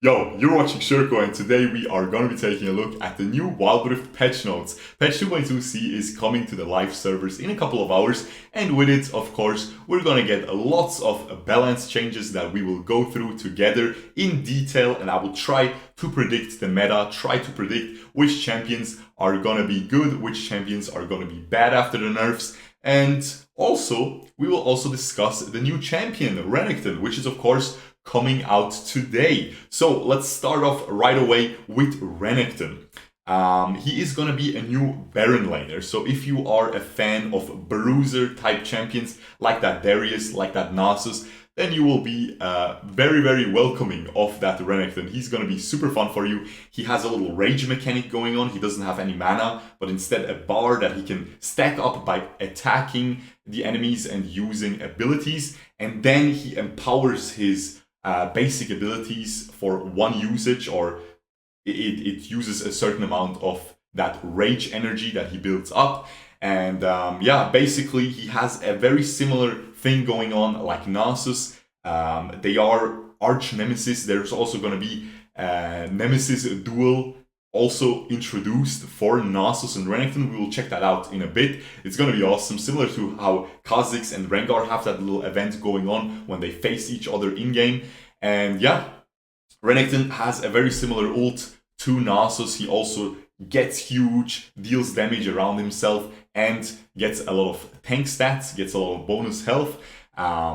Yo, you're watching Shirko, and today we are going to be taking a look at the new Wild Rift Patchnotes. Patch 2.2c is coming to the live servers in a couple of hours, and with it, of course, we're going to get lots of balance changes that we will go through together in detail, and I will try to predict the meta, try to predict which champions are going to be good, which champions are going to be bad after the nerfs, and also, we will also discuss the new Champion Renekton, which is, of course, coming out today. So let's start off right away with Renekton. He is gonna be a new Baron laner. So if you are a fan of bruiser type champions like that Darius, like that Nasus, then you will be very welcoming of that Renekton. He's gonna be super fun for you. He has a little rage mechanic going on. He doesn't have any mana, but instead a bar that he can stack up by attacking the enemies and using abilities. And then he empowers his basic abilities for one usage, or it uses a certain amount of that rage energy that he builds up. And yeah, basically he has a very similar thing going on like Nasus. They are arch nemesis. There's also going to be nemesis duel also introduced for Nasus and Renekton. We will check that out in a bit. It's going to be awesome, similar to how Kha'Zix and Rengar have that little event going on when they face each other in-game. And yeah, Renekton has a very similar ult to Nasus. He also gets huge, deals damage around himself, and gets a lot of tank stats, gets a lot of bonus health.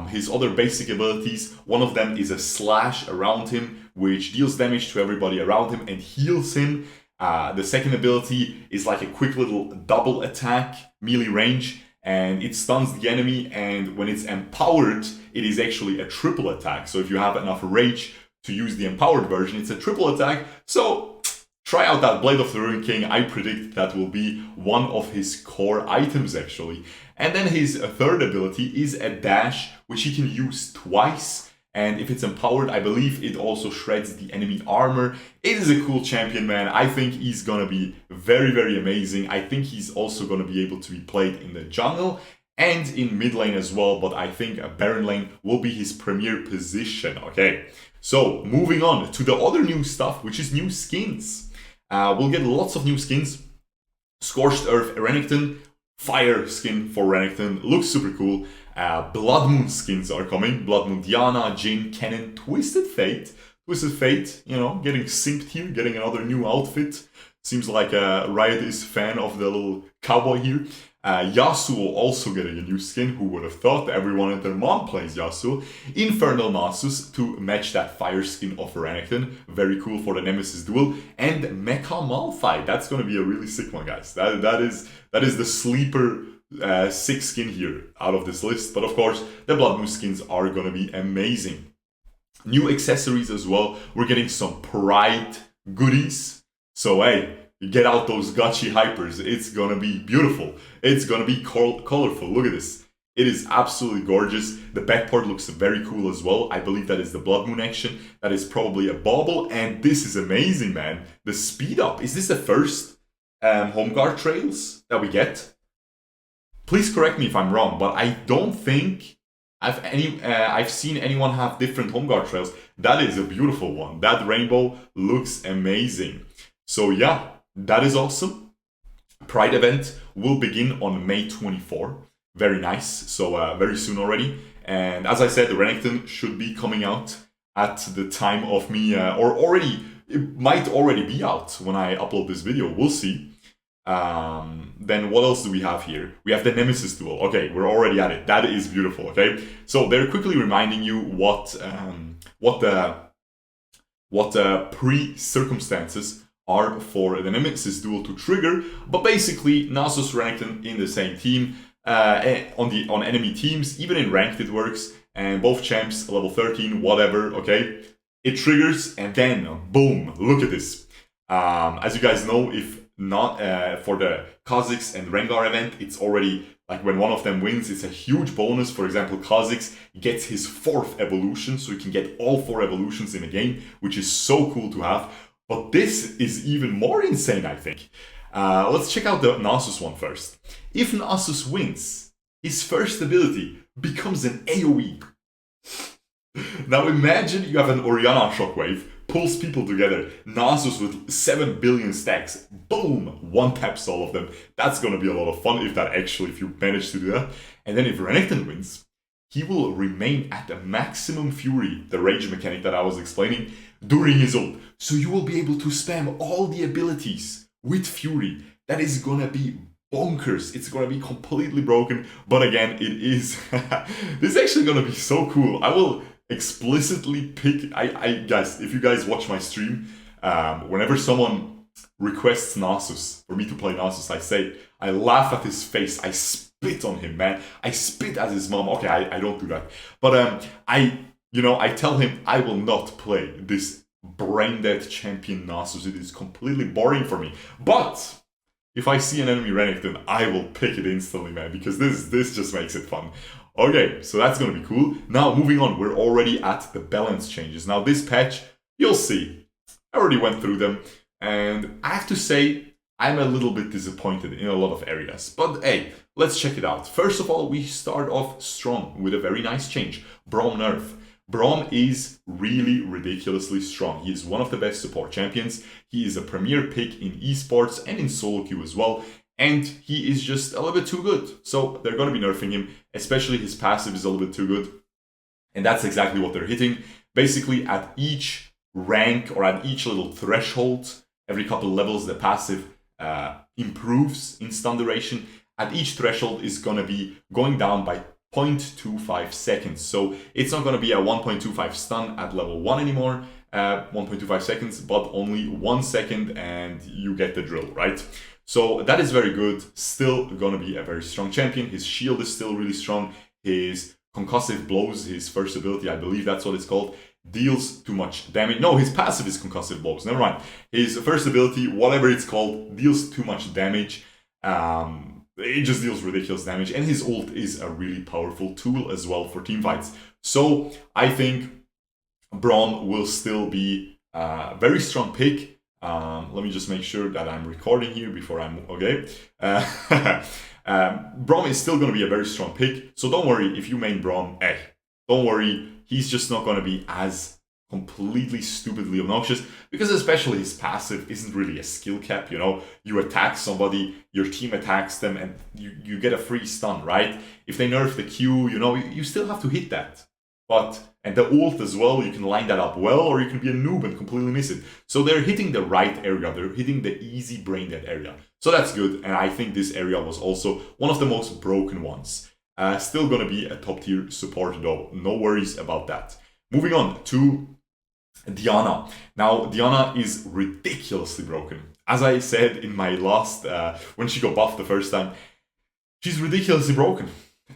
His other basic abilities, one of them is a slash around him, which deals damage to everybody around him and heals him. The second ability is like a quick little double attack, melee range, and it stuns the enemy, and when it's empowered, it is actually a triple attack. So if you have enough rage to use the empowered version, it's a triple attack. So try out that Blade of the Ruined King. I predict that will be one of his core items actually. And then his third ability is a dash, which he can use twice. And if it's empowered, I believe it also shreds the enemy armor. It is a cool champion, man. I think he's gonna be very amazing. I think he's also gonna be able to be played in the jungle and in mid lane as well. But I think a Baron lane will be his premier position, okay? So moving on to the other new stuff, which is new skins. We'll get lots of new skins. Scorched Earth Renekton. Fire skin for Renekton, looks super cool. Blood Moon skins are coming. Blood Moon Diana, Jhin, Kennen, Twisted Fate. Twisted Fate, you know, getting synced here, getting another new outfit. Seems like Riot is fan of the little cowboy here. Yasuo also getting a new skin. Who would have thought? Everyone and their mom plays Yasuo. Infernal Nasus to match that fire skin of Renekton. Very cool for the Nemesis duel. And Mecha Malphite. That's going to be a really sick one, guys. That is the sleeper 6 skin here out of this list. But of course, the Blood Moon skins are going to be amazing. New accessories as well. We're getting some Pride goodies. So hey, get out those gotchi hypers. It's gonna be beautiful. It's gonna be colorful. Look at this. It is absolutely gorgeous. The backport looks very cool as well. I believe that is the Blood Moon action. That is probably a bauble. And this is amazing, man. The speed up. Is this the first home guard trails that we get? Please correct me if I'm wrong, but I don't think I've seen anyone have different home guard trails. That is a beautiful one. That rainbow looks amazing. So yeah, that is awesome. Pride event will begin on May 24. Very nice. So very soon already. And as I said, the Renekton should be coming out at the time of me, or already, it might already be out when I upload this video. We'll see. Then what else do we have here? We have the Nemesis duel. Okay, we're already at it. That is beautiful. Okay, so they're quickly reminding you what the pre-circumstances are for the Nemesis duel to trigger, but basically Nasus Renekton in the same team, on enemy teams, even in ranked it works, and both champs level 13, whatever, okay? It triggers, and then boom, look at this. As you guys know, if not for the Kha'Zix and Rengar event, it's already like when one of them wins, it's a huge bonus. For example, Kha'Zix gets his 4th evolution, so he can get all 4 evolutions in a game, which is so cool to have. But this is even more insane, I think. Let's check out the Nasus one first. If Nasus wins, his first ability becomes an AoE. Now imagine you have an Orianna Shockwave pulls people together. Nasus with 7 billion stacks. Boom! One taps all of them. That's gonna be a lot of fun if you manage to do that. And then if Renekton wins, he will remain at the maximum fury, the rage mechanic that I was explaining, during his ult. So you will be able to spam all the abilities with fury. That is gonna be bonkers. It's gonna be completely broken. But again, it is this is actually gonna be so cool. I will explicitly pick guys, if you guys watch my stream, whenever someone requests Nasus for me to play Nasus, I laugh at his face. I spit on him, man. I spit at his mom. Okay, I don't do that. But I tell him I will not play this brain dead champion Nasus. It is completely boring for me. But if I see an enemy Renekton, I will pick it instantly, man, because this just makes it fun. Okay, so that's gonna be cool. Now, moving on, we're already at the balance changes. Now, this patch, you'll see. I already went through them, and I have to say, I'm a little bit disappointed in a lot of areas. But hey, let's check it out. First of all, we start off strong with a very nice change. Braum Nerf. Braum is really ridiculously strong. He is one of the best support champions. He is a premier pick in esports and in solo queue as well. And he is just a little bit too good. So they're going to be nerfing him, especially his passive is a little bit too good. And that's exactly what they're hitting. Basically, at each rank or at each little threshold, every couple levels, the passive improves in stun duration. At each threshold is going to be going down by 0.25 seconds. So it's not going to be a 1.25 stun at level 1 anymore, 1.25 seconds, but only 1 second, and you get the drill, right? So that is very good. Still going to be a very strong champion. His shield is still really strong. His concussive blows, his first ability, I believe that's what it's called, deals too much damage. No, his passive is concussive blows. Never mind. His first ability, whatever it's called, deals too much damage. It just deals ridiculous damage, and his ult is a really powerful tool as well for teamfights. So I think Braum will still be a very strong pick. Let me just make sure that I'm recording here before I'm okay. Braum is still going to be a very strong pick, so don't worry if you main Braum. Don't worry, he's just not going to be as completely stupidly obnoxious, because especially his passive isn't really a skill cap, you know. You attack somebody, your team attacks them, and you get a free stun, right? If they nerf the Q, you know, you still have to hit that. And the ult as well, you can line that up well, or you can be a noob and completely miss it. So they're hitting the right area, they're hitting the easy brain dead area. So that's good, and I think this area was also one of the most broken ones. Still gonna be a top tier support though, no worries about that. Moving on to Diana. Now, Diana is ridiculously broken. As I said in my last, when she got buffed the first time, she's ridiculously broken.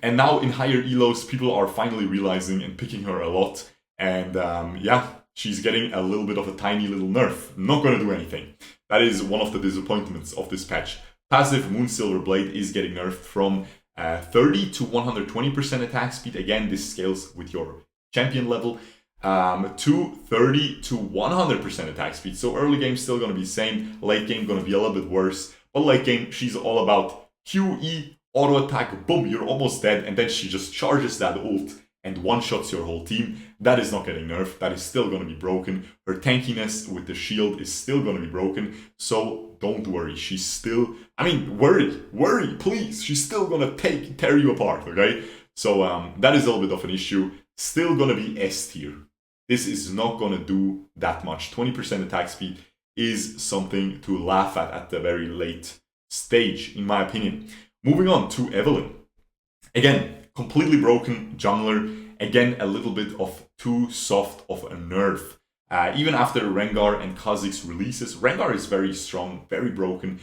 And now in higher elos, people are finally realizing and picking her a lot. And yeah, she's getting a little bit of a tiny little nerf. Not gonna do anything. That is one of the disappointments of this patch. Passive Moon Silver Blade is getting nerfed from 30 to 120% attack speed. Again, this scales with your champion level. To 30 to 100% attack speed. So early game still going to be same, late game going to be a little bit worse. But late game, she's all about QE, auto attack, boom, you're almost dead, and then she just charges that ult and one-shots your whole team. That is not getting nerfed, that is still going to be broken. Her tankiness with the shield is still going to be broken, so don't worry, she's still, worry, please, she's still going to tear you apart, okay? So that is a little bit of an issue. Still going to be S tier. This is not going to do that much. 20% attack speed is something to laugh at the very late stage, in my opinion. Moving on to Evelynn. Again, completely broken jungler. Again, a little bit of too soft of a nerf. Even after Rengar and Kha'Zix releases, Rengar is very strong, very broken,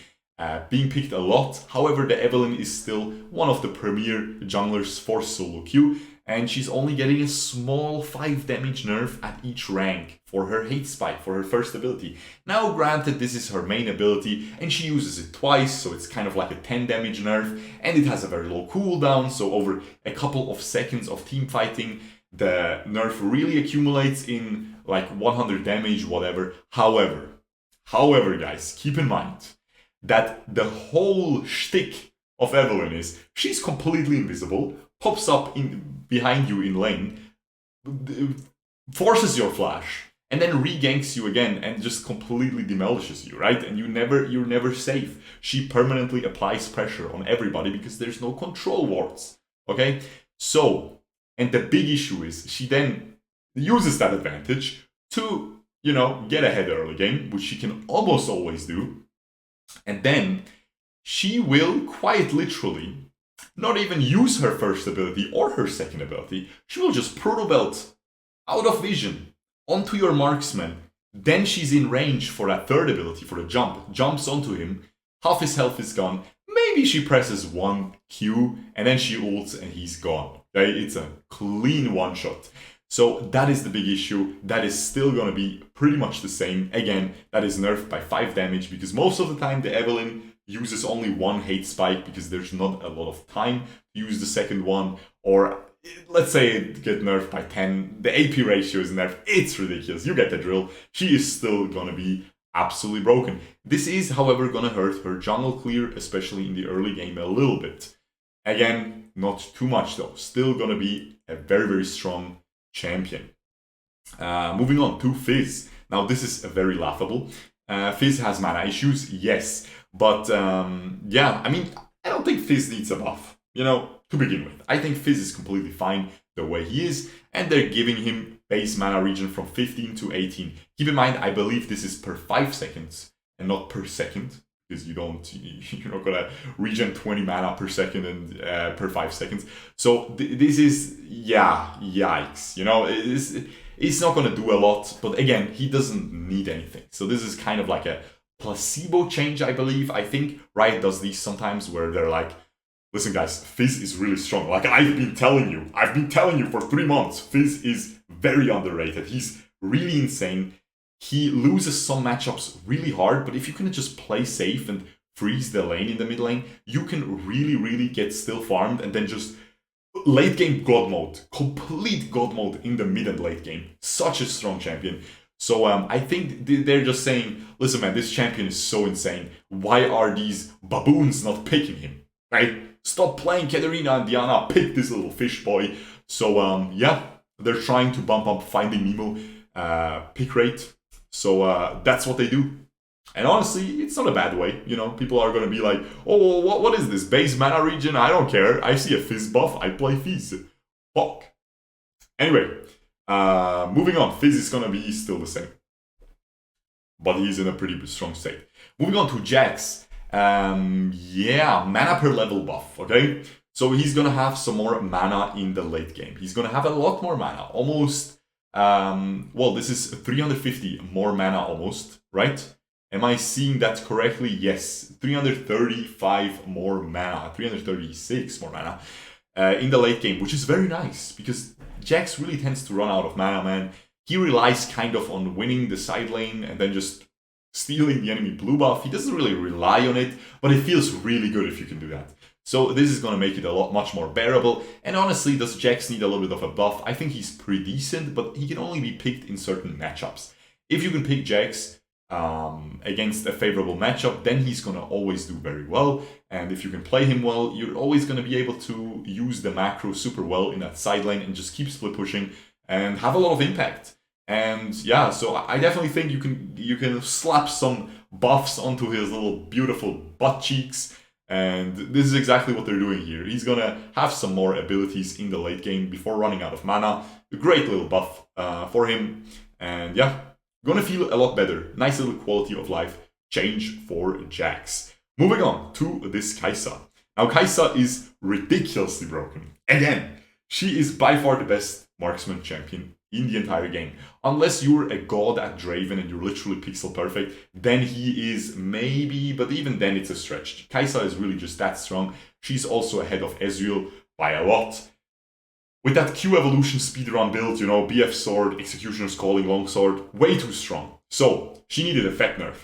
being picked a lot. However, the Evelynn is still one of the premier junglers for solo queue. And she's only getting a small 5 damage nerf at each rank for her hate spike, for her first ability. Now granted, this is her main ability and she uses it twice, so it's kind of like a 10 damage nerf, and it has a very low cooldown, so over a couple of seconds of team fighting, the nerf really accumulates in like 100 damage, whatever. However guys, keep in mind that the whole shtick of Evelynn is she's completely invisible, pops up behind you in lane, forces your flash, and then reganks you again and just completely demolishes you, right? And you're never safe. She permanently applies pressure on everybody because there's no control wards, okay? So, and the big issue is she then uses that advantage to, you know, get ahead early game, which she can almost always do. And then she will quite literally not even use her first ability or her second ability. She will just proto belt out of vision onto your marksman. Then she's in range for that third ability, for the jump. Jumps onto him, half his health is gone. Maybe she presses one Q and then she ults and he's gone. Okay? It's a clean one shot. So that is the big issue. That is still going to be pretty much the same. Again, that is nerfed by 5 damage because most of the time the Evelynn uses only one hate spike because there's not a lot of time to use the second one. Or let's say it get nerfed by 10. The AP ratio is nerfed. It's ridiculous. You get the drill. She is still going to be absolutely broken. This is, however, going to hurt her jungle clear, especially in the early game a little bit. Again, not too much though. Still going to be a very, very strong champion. Moving on to Fizz. Now this is very laughable. Fizz has mana issues, yes. But yeah, I mean, I don't think Fizz needs a buff, you know, to begin with. I think Fizz is completely fine the way he is, and they're giving him base mana regen from 15 to 18. Keep in mind, I believe this is per 5 seconds and not per second, because you're not gonna regen 20 mana per second and per 5 seconds. So this is, yeah, yikes. You know, it's not gonna do a lot, but again, he doesn't need anything. So this is kind of like a placebo change, I believe. I think Riot does these sometimes where they're like, listen guys, Fizz is really strong. Like I've been telling you for 3 months, Fizz is very underrated. He's really insane. He loses some matchups really hard, but if you can just play safe and freeze the lane in the mid lane, you can really, really get still farmed and then just late game god mode, complete god mode in the mid and late game. Such a strong champion. So I think they're just saying, listen man, this champion is so insane. Why are these baboons not picking him, right? Stop playing Katarina and Diana, pick this little fish boy. So yeah, they're trying to bump up Finding Nemo pick rate. So that's what they do. And honestly, it's not a bad way. You know, people are going to be like, oh, what is this? Base mana regen? I don't care. I see a Fizz buff. I play Fizz. Fuck. Anyway, moving on. Fizz is going to be still the same. But he's in a pretty strong state. Moving on to Jax. Yeah, mana per level buff, okay? So he's going to have some more mana in the late game. He's going to have a lot more mana. Almost, well, this is 350 more mana almost, right? Am I seeing that correctly? Yes, 335 more mana, 336 more mana in the late game, which is very nice because Jax really tends to run out of mana, man. He relies kind of on winning the side lane and then just stealing the enemy blue buff. He doesn't really rely on it, but it feels really good if you can do that. So this is going to make it much more bearable. And honestly, does Jax need a little bit of a buff? I think he's pretty decent, but he can only be picked in certain matchups. If you can pick Jax against a favorable matchup, then he's going to always do very well. And if you can play him well, you're always going to be able to use the macro super well in that side lane and just keep split pushing and have a lot of impact. And yeah, so I definitely think you can slap some buffs onto his little beautiful butt cheeks. And this is exactly what they're doing here. He's gonna have some more abilities in the late game before running out of mana. A great little buff for him. And yeah, gonna feel a lot better. Nice little quality of life change for Jax. Moving on to this Kai'Sa. Now Kai'Sa is ridiculously broken. Again, she is by far the best marksman champion in the entire game. Unless you're a god at Draven and you're literally pixel perfect, then he is maybe, but even then it's a stretch. Kai'Sa is really just that strong. She's also ahead of Ezreal by a lot. With that Q evolution speedrun build, you know, BF sword, Executioner's Calling, longsword, way too strong. So, she needed a fat nerf.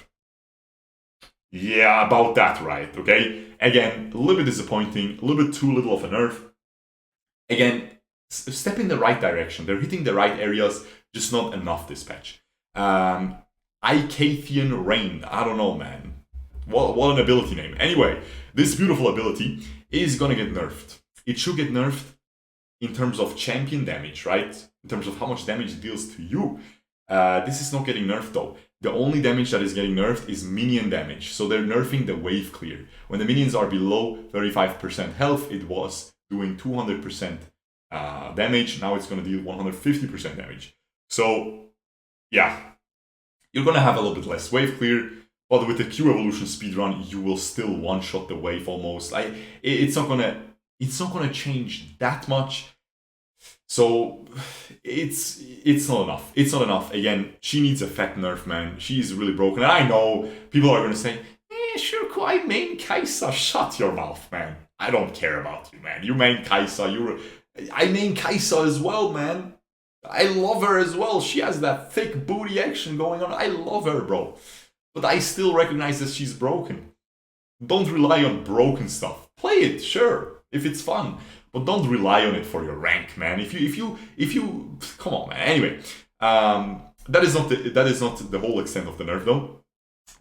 Yeah, about that right, okay? Again, a little bit disappointing, a little bit too little of a nerf. Again, step in the right direction. They're hitting the right areas, just not enough this patch. Icathian Rain. I don't know, man. What an ability name. Anyway, this beautiful ability is gonna get nerfed. It should get nerfed in terms of champion damage, right? In terms of how much damage it deals to you. This is not getting nerfed though. The only damage that is getting nerfed is minion damage. So they're nerfing the wave clear. When the minions are below 35% health, it was doing 200% damage. Now it's going to deal 150% damage. So yeah, you're going to have a little bit less wave clear. But with the Q evolution speedrun, you will still one-shot the wave almost. It's not gonna change that much. So it's not enough. It's not enough. Again, she needs a fat nerf, man. She's really broken. And I know people are gonna say, sure, I main Kai'Sa. Shut your mouth, man. I don't care about you, man. You main Kai'Sa. I main Kai'Sa as well, man. I love her as well. She has that thick booty action going on. I love her, bro. But I still recognize that she's broken. Don't rely on broken stuff. Play it, sure, if it's fun, but don't rely on it for your rank, man. If you, come on, man. Anyway, that is not the whole extent of the nerf though,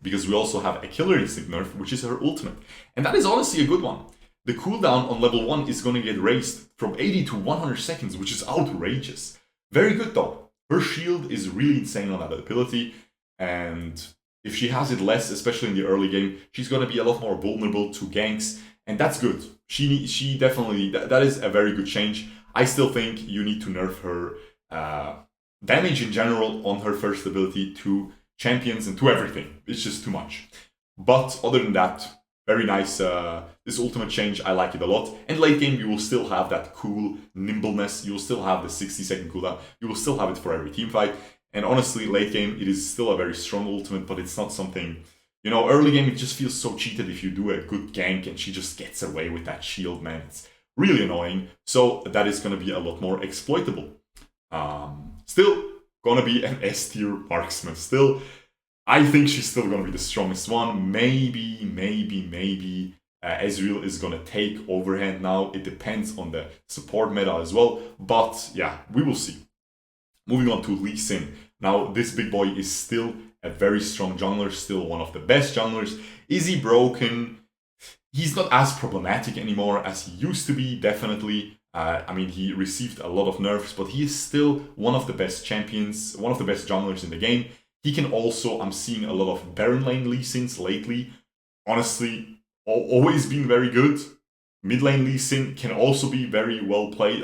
because we also have a Killer Instinct nerf, which is her ultimate, and that is honestly a good one. The cooldown on level 1 is going to get raised from 80 to 100 seconds, which is outrageous. Very good though. Her shield is really insane on that ability, and if she has it less, especially in the early game, she's going to be a lot more vulnerable to ganks, and that's good. She definitely, that is a very good change. I still think you need to nerf her damage in general on her first ability to champions and to everything. It's just too much. But other than that, very nice. This ultimate change, I like it a lot. And late game, you will still have that cool nimbleness. You will still have the 60-second cooldown. You will still have it for every team fight. And honestly, late game, it is still a very strong ultimate, but it's not something... early game, it just feels so cheated if you do a good gank and she just gets away with that shield, man. It's really annoying. So that is going to be a lot more exploitable. Still going to be an S-tier marksman. Still, I think she's still going to be the strongest one. Maybe Ezreal is going to take overhand now. It depends on the support meta as well. But yeah, we will see. Moving on to Lee Sin. Now, this big boy is still a very strong jungler, still one of the best junglers. Is he broken? He's not as problematic anymore as he used to be, definitely. He received a lot of nerfs, but he is still one of the best champions, one of the best junglers in the game. He can also, I'm seeing a lot of Baron lane Lee Sins lately. Honestly, always been very good. Mid lane Lee Sin can also be very well played.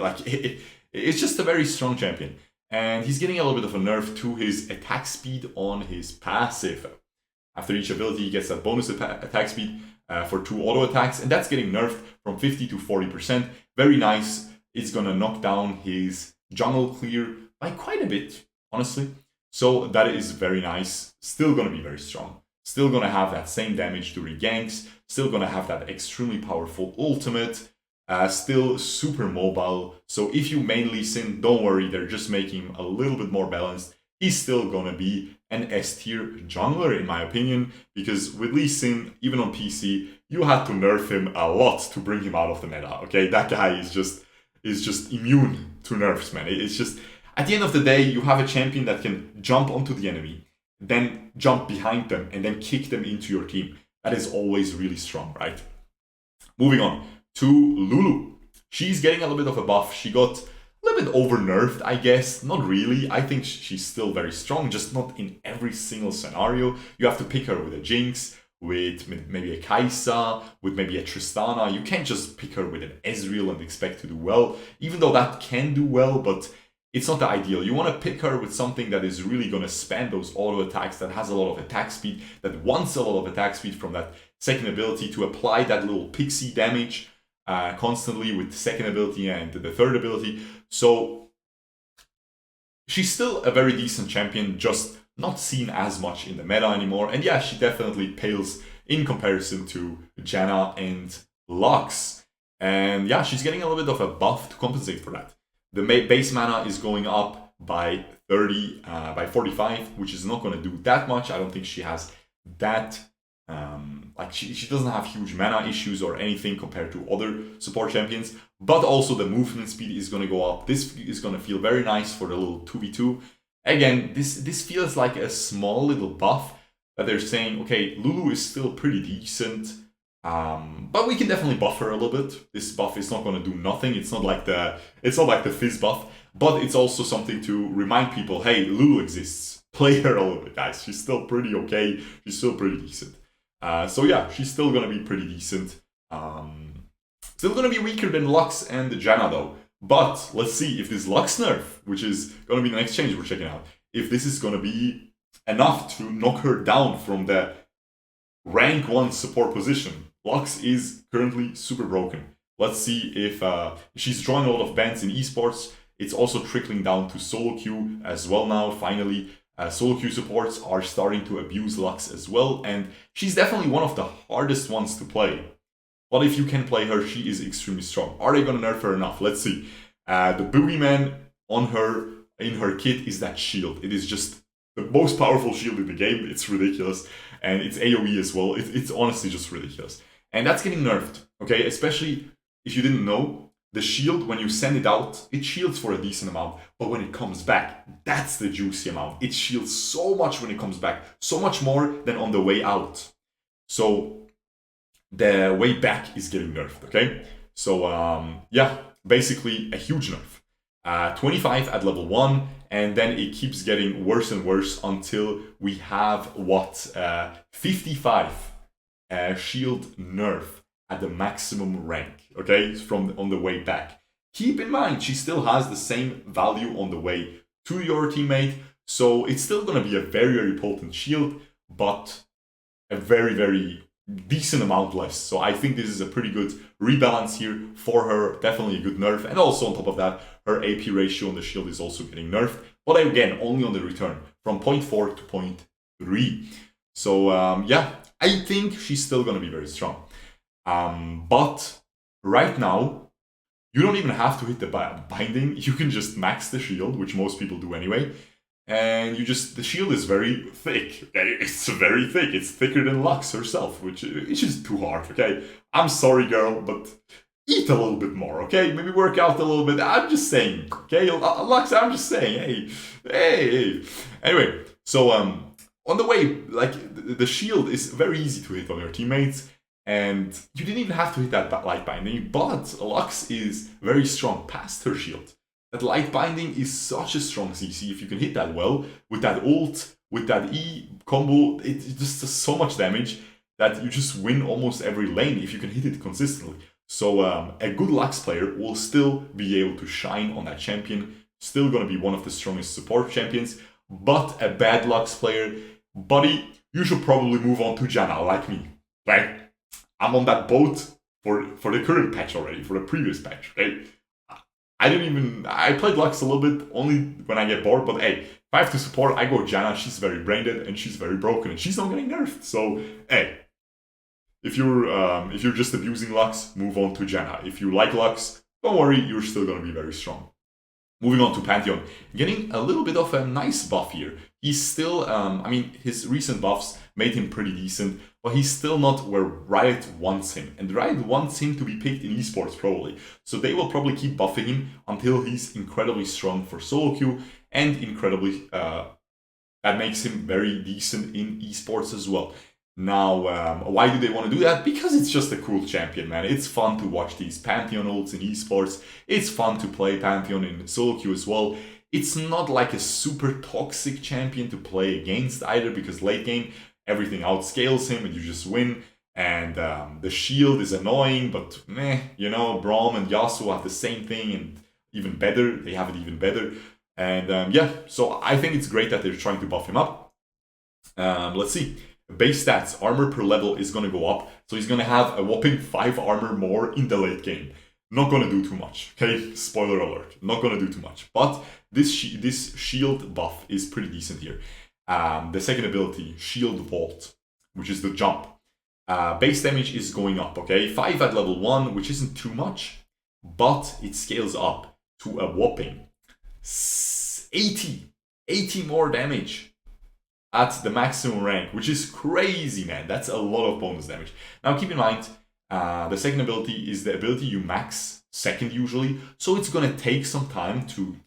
It's just a very strong champion. And he's getting a little bit of a nerf to his attack speed on his passive. After each ability, he gets that bonus attack speed for 2 auto attacks, and that's getting nerfed from 50 to 40%. Very nice. It's gonna knock down his jungle clear by quite a bit, honestly. So that is very nice. Still gonna be very strong. Still gonna have that same damage during ganks. Still gonna have that extremely powerful ultimate. Still super mobile, so if you mainly Sin, don't worry, they're just making him a little bit more balanced. He's still gonna be an S-tier jungler in my opinion, because with Lee Sin, even on PC, you had to nerf him a lot to bring him out of the meta, okay? That guy is just immune to nerfs, man. It's just, at the end of the day, you have a champion that can jump onto the enemy, then jump behind them, and then kick them into your team. That is always really strong, right? Moving on to Lulu. She's getting a little bit of a buff. She got a little bit over nerfed, I guess. Not really. I think she's still very strong, just not in every single scenario. You have to pick her with a Jinx, with maybe a Kai'Sa, with maybe a Tristana. You can't just pick her with an Ezreal and expect to do well, even though that can do well, but it's not the ideal. You want to pick her with something that is really going to spam those auto attacks, that has a lot of attack speed, that wants a lot of attack speed from that second ability to apply that little pixie damage constantly with the second ability and the third ability. So she's still a very decent champion, just not seen as much in the meta anymore. And yeah, she definitely pales in comparison to Janna and Lux. And yeah, she's getting a little bit of a buff to compensate for that. The base mana is going up by 45, which is not going to do that much. I don't think she has that she doesn't have huge mana issues or anything compared to other support champions, but also the movement speed is going to go up. This is going to feel very nice for the little 2v2. Again, this feels like a small little buff that they're saying, okay, Lulu is still pretty decent, but we can definitely buff her a little bit. This buff is not going to do nothing. It's not like the Fizz Buff, but it's also something to remind people, hey, Lulu exists. play her a little bit, guys. She's still pretty okay. She's still pretty decent. So yeah, she's still gonna be pretty decent. Still gonna be weaker than Lux and Janna though. But let's see if this Lux Nerf, which is gonna be the next change we're checking out, if this is gonna be enough to knock her down from the rank 1 support position. Lux is currently super broken. Let's see if she's drawing a lot of bans in esports. It's also trickling down to solo queue as well now, finally. Solo queue supports are starting to abuse Lux as well, and she's definitely one of the hardest ones to play. But if you can play her, she is extremely strong. Are they gonna nerf her enough? Let's see. The boogeyman on her, in her kit, is that shield. It is just the most powerful shield in the game. It's ridiculous. And it's AoE as well. It's honestly just ridiculous. And that's getting nerfed, okay? Especially if you didn't know, the shield, when you send it out, it shields for a decent amount. But when it comes back, that's the juicy amount. It shields so much when it comes back. So much more than on the way out. So the way back is getting nerfed, okay? So yeah, basically a huge nerf. 25 at level 1, and then it keeps getting worse and worse until we have what, 55 shield nerf at the maximum rank, okay, from on the way back. Keep in mind, she still has the same value on the way to your teammate, so it's still going to be a very, very potent shield, but a very, very decent amount less. So I think this is a pretty good rebalance here for her, definitely a good nerf, and also on top of that, her AP ratio on the shield is also getting nerfed, but again, only on the return, from 0.4 to 0.3. So yeah, I think she's still going to be very strong. But right now, you don't even have to hit the binding. You can just max the shield, which most people do anyway. And the shield is very thick. Okay? It's very thick. It's thicker than Lux herself, which is just too hard, okay? I'm sorry, girl, but eat a little bit more, okay? Maybe work out a little bit. I'm just saying, okay? Lux, I'm just saying, hey. Anyway, so on the way, like, the shield is very easy to hit on your teammates. And you didn't even have to hit that light binding, but Lux is very strong past her shield. That light binding is such a strong CC. If you can hit that well, with that ult, with that E combo, it just does so much damage that you just win almost every lane if you can hit it consistently. So a good Lux player will still be able to shine on that champion, still gonna be one of the strongest support champions, but a bad Lux player, buddy, you should probably move on to Janna like me, right? I'm on that boat for the current patch already, for the previous patch, okay? I played Lux a little bit, only when I get bored, but hey, if I have to support, I go Janna. She's very brain-dead, and she's very broken, and she's not getting nerfed. So, hey, if you're just abusing Lux, move on to Janna. If you like Lux, don't worry, you're still gonna be very strong. Moving on to Pantheon, getting a little bit of a nice buff here. He's still, I mean, his recent buffs made him pretty decent, but he's still not where Riot wants him. And Riot wants him to be picked in esports probably. So they will probably keep buffing him until he's incredibly strong for solo queue and incredibly, that makes him very decent in esports as well. Now, why do they want to do that? Because it's just a cool champion, man. It's fun to watch these Pantheon ults in esports. It's fun to play Pantheon in solo queue as well. It's not like a super toxic champion to play against either, because late game, everything outscales him and you just win. And the shield is annoying, but meh, you know, Braum and Yasuo have the same thing and even better. They have it even better. And yeah, so I think it's great that they're trying to buff him up. Let's see. Base stats, armor per level is going to go up. So he's going to have a whopping 5 armor more in the late game. Not going to do too much, okay? Spoiler alert. Not going to do too much. But this shield buff is pretty decent here. The second ability, Shield Vault, which is the jump. Base damage is going up, okay? 5 at level 1, which isn't too much. But it scales up to a whopping 80 more damage at the maximum rank, which is crazy, man. That's a lot of bonus damage. Now keep in mind, the second ability is the ability you max second usually, so it's gonna take some time to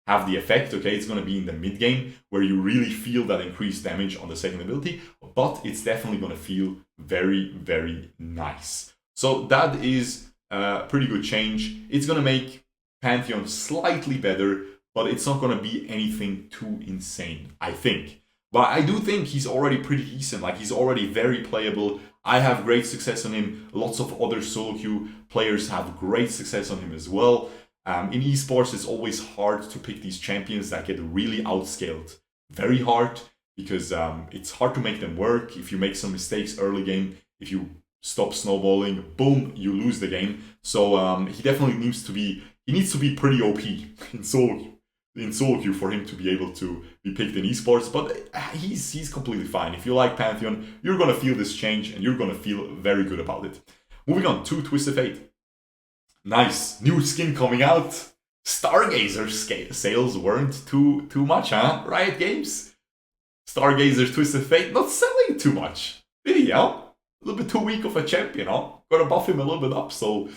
have the effect, okay? It's gonna be in the mid game where you really feel that increased damage on the second ability, but it's definitely gonna feel very, very nice. So that is a pretty good change. It's gonna make Pantheon slightly better, but it's not going to be anything too insane, I think. But I do think he's already pretty decent. Like, he's already very playable. I have great success on him. Lots of other solo queue players have great success on him as well. In esports, it's always hard to pick these champions that get really outscaled. Very hard, because it's hard to make them work. If you make some mistakes early game, if you stop snowballing, boom, you lose the game. So he definitely needs to be pretty OP in solo queue for him to be able to be picked in esports, but he's completely fine. If you like Pantheon, you're gonna feel this change and you're gonna feel very good about it. Moving on to Twisted Fate. Nice, new skin coming out. Stargazer sales weren't too much, huh? Riot Games? Stargazer Twisted Fate not selling too much. Did he, huh? A little bit too weak of a champion, huh? Gotta buff him a little bit up, so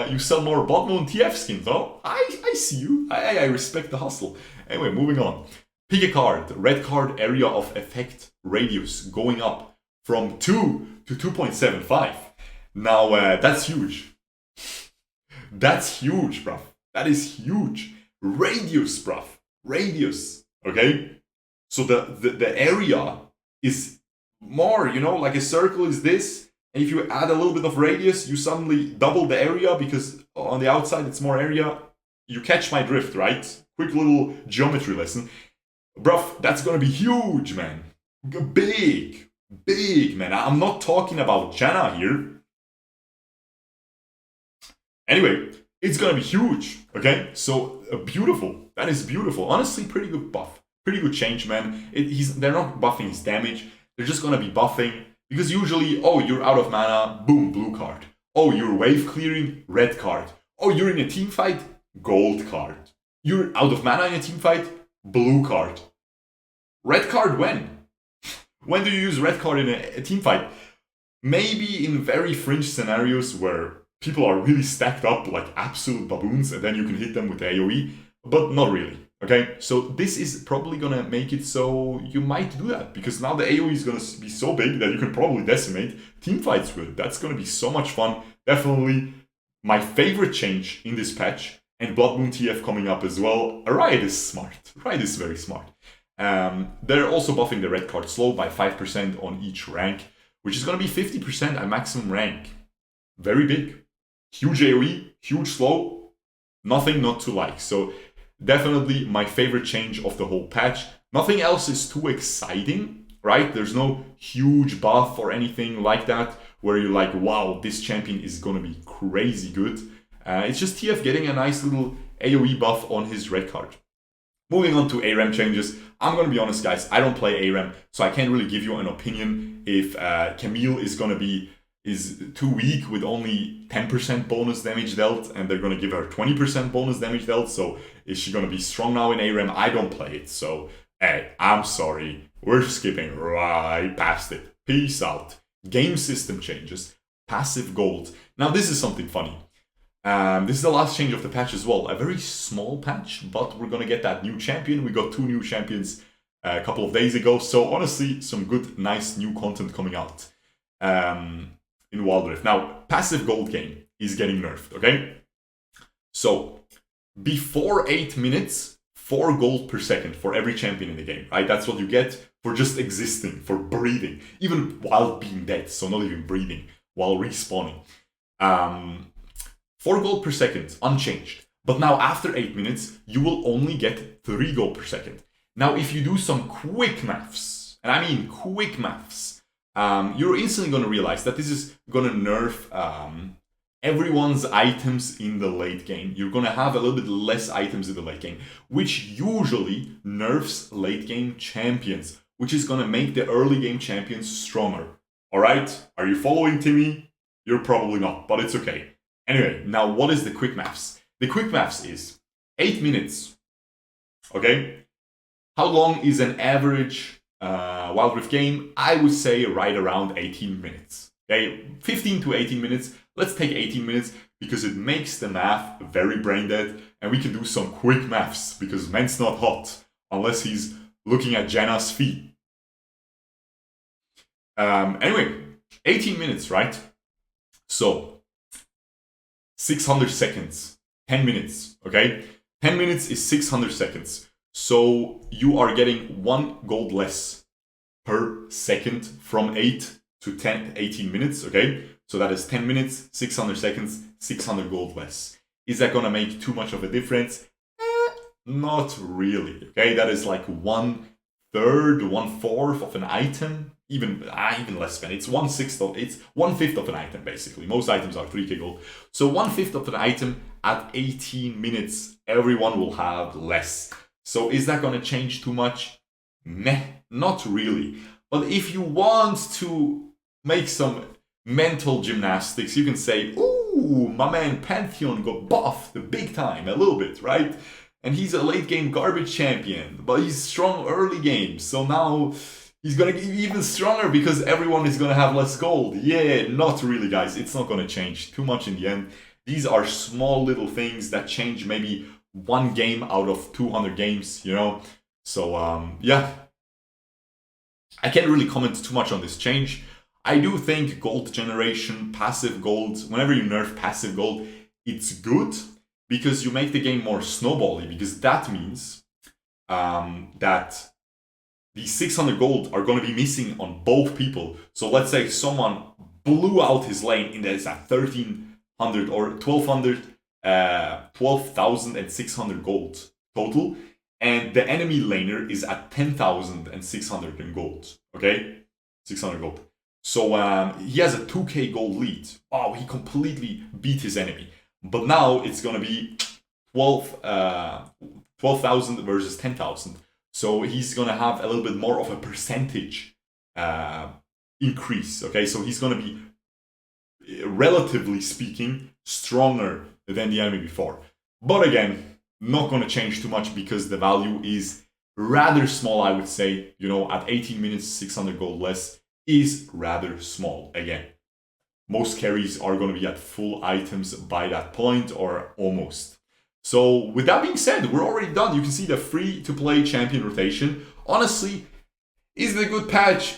you sell more Blood Moon TF skins, huh? I see you. I respect the hustle. Anyway, moving on. Pick a card. Red card area of effect radius going up from 2 to 2.75. Now, that's huge. That's huge, bruv. That is huge. Radius, bruv. Radius. Okay? So the area is more, you know, like a circle is this, and if you add a little bit of radius, you suddenly double the area, because on the outside it's more area. You catch my drift, right? Quick little geometry lesson. Bruv, that's gonna be huge, man. Big, man. I'm not talking about Janna here. Anyway, it's gonna be huge, okay? So, beautiful. That is beautiful. Honestly, pretty good buff. Pretty good change, man. They're not buffing his damage. They're just gonna be buffing, because usually, oh, you're out of mana, boom, blue card. Oh, you're wave clearing, red card. Oh, you're in a team fight, gold card. You're out of mana in a team fight, blue card. Red card when? When do you use red card in a team fight? Maybe in very fringe scenarios where people are really stacked up like absolute baboons, and then you can hit them with the AoE, but not really. Okay, so this is probably gonna make it so you might do that, because now the AoE is gonna be so big that you can probably decimate team fights with it. That's gonna be so much fun. Definitely my favorite change in this patch, and Blood Moon TF coming up as well. Riot is smart. Riot is very smart. They're also buffing the red card slow by 5% on each rank, which is gonna be 50% at maximum rank. Very big. Huge AoE, huge slow, nothing not to like. So definitely my favorite change of the whole patch. Nothing else is too exciting, right? There's no huge buff or anything like that where you're like, wow, this champion is gonna be crazy good. It's just TF getting a nice little AoE buff on his red card. Moving on to ARAM changes. I'm gonna be honest, guys, I don't play ARAM, so I can't really give you an opinion if Camille is too weak with only 10% bonus damage dealt, and they're gonna give her 20% bonus damage dealt. So is she gonna be strong now in ARAM? I don't play it, so hey, I'm sorry. We're skipping right past it. Peace out. Game system changes. Passive gold. Now this is something funny. This is the last change of the patch as well. A very small patch, but we're gonna get that new champion. We got 2 new champions a couple of days ago. So honestly, some good, nice new content coming out. In Wild Rift. Now, passive gold game is getting nerfed, okay? So, before 8 minutes, 4 gold per second for every champion in the game, right? That's what you get for just existing, for breathing, even while being dead, so not even breathing, while respawning. 4 gold per second, unchanged. But now, after 8 minutes, you will only get 3 gold per second. Now, if you do some quick maths, and I mean quick maths, you're instantly going to realize that this is going to nerf everyone's items in the late game. You're going to have a little bit less items in the late game, which usually nerfs late game champions, which is going to make the early game champions stronger. Alright? Are you following, Timmy? You're probably not, but it's okay. Anyway, now what is the quick maths? The quick maths is 8 minutes. Okay? How long is an average Wild Rift game? I would say right around 18 minutes. Okay, 15 to 18 minutes. Let's take 18 minutes because it makes the math very brain dead, and we can do some quick maths because man's not hot unless he's looking at Janna's feet. Anyway, 18 minutes, right? So 600 seconds, 10 minutes, okay? 10 minutes is 600 seconds. So you are getting 1 gold less per second from 8 to 18 minutes, okay? So that is 10 minutes, 600 seconds, 600 gold less. Is that gonna make too much of a difference? Not really, okay? That is like 1/3, 1/4 of an item, even less than. It's 1/5 of an item, basically. Most items are 3k gold. So 1/5 of an item at 18 minutes, everyone will have less. So is that gonna change too much? Meh, not really. But if you want to make some mental gymnastics, you can say, ooh, my man Pantheon got buffed big time, a little bit, right? And he's a late game garbage champion, but he's strong early game. So now he's gonna get even stronger because everyone is gonna have less gold. Yeah, not really, guys. It's not gonna change too much in the end. These are small little things that change maybe 1 game out of 200 games, you know? So, yeah. I can't really comment too much on this change. I do think gold generation, passive gold, whenever you nerf passive gold, it's good because you make the game more snowbally, because that means that these 600 gold are going to be missing on both people. So let's say someone blew out his lane in this at 1300 or 12,600 gold total, and the enemy laner is at 10,600 in gold, okay? 600 gold. So he has a 2k gold lead. Oh, he completely beat his enemy. But now it's gonna be 12,000 versus 10,000. So he's gonna have a little bit more of a percentage increase. Okay, so he's gonna be, relatively speaking, stronger than the enemy before. But again, not gonna change too much because the value is rather small, I would say. You know, at 18 minutes, 600 gold less is rather small. Again, most carries are going to be at full items by that point, or almost. So with that being said, we're already done. You can see the free-to-play champion rotation. Honestly, is it a good patch?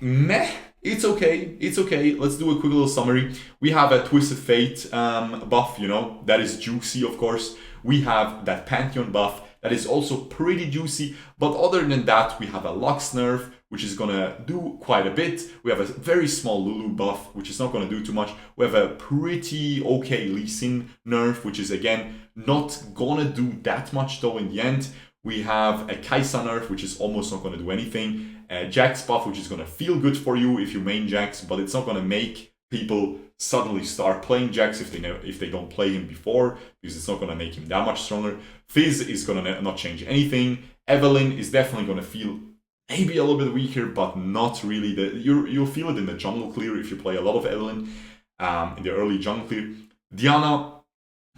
Meh. It's okay. It's okay. Let's do a quick little summary. We have a Twisted Fate buff, you know, that is juicy, of course. We have that Pantheon buff that is also pretty juicy. But other than that, we have a Lux Nerf, which is going to do quite a bit. We have a very small Lulu Buff, which is not going to do too much. We have a pretty okay Sin Nerf, which is, again, not going to do that much, though, in the end. We have a Kai'Sa Nerf, which is almost not going to do anything. A Jax Buff, which is going to feel good for you if you main Jax, but it's not going to make people suddenly start playing Jax if they don't play him before, because it's not going to make him that much stronger. Fizz is going to not change anything. Evelynn is definitely going to feel maybe a little bit weaker, but not really. You'll feel it in the jungle clear if you play a lot of Evelynn in the early jungle clear. Diana,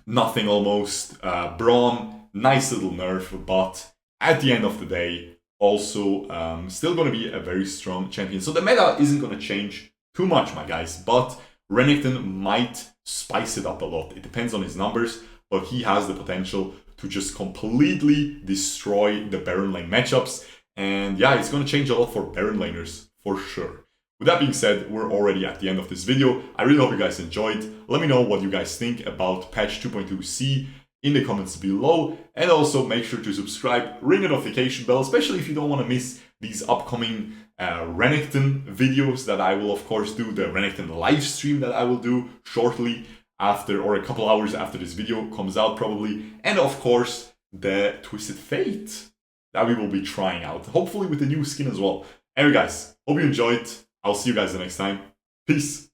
nothing almost. Braum, nice little nerf, but at the end of the day, also still going to be a very strong champion. So the meta isn't going to change too much, my guys, but Renekton might spice it up a lot. It depends on his numbers, but he has the potential to just completely destroy the Baron lane matchups. And yeah, it's going to change a lot for Baron laners, for sure. With that being said, we're already at the end of this video. I really hope you guys enjoyed. Let me know what you guys think about patch 2.2c in the comments below. And also make sure to subscribe, ring the notification bell, especially if you don't want to miss these upcoming Renekton videos that I will, of course, do. The Renekton live stream that I will do shortly after, or a couple hours after this video comes out probably. And of course, the Twisted Fate that we will be trying out, hopefully with the new skin as well. Anyway guys, hope you enjoyed. I'll see you guys the next time. Peace.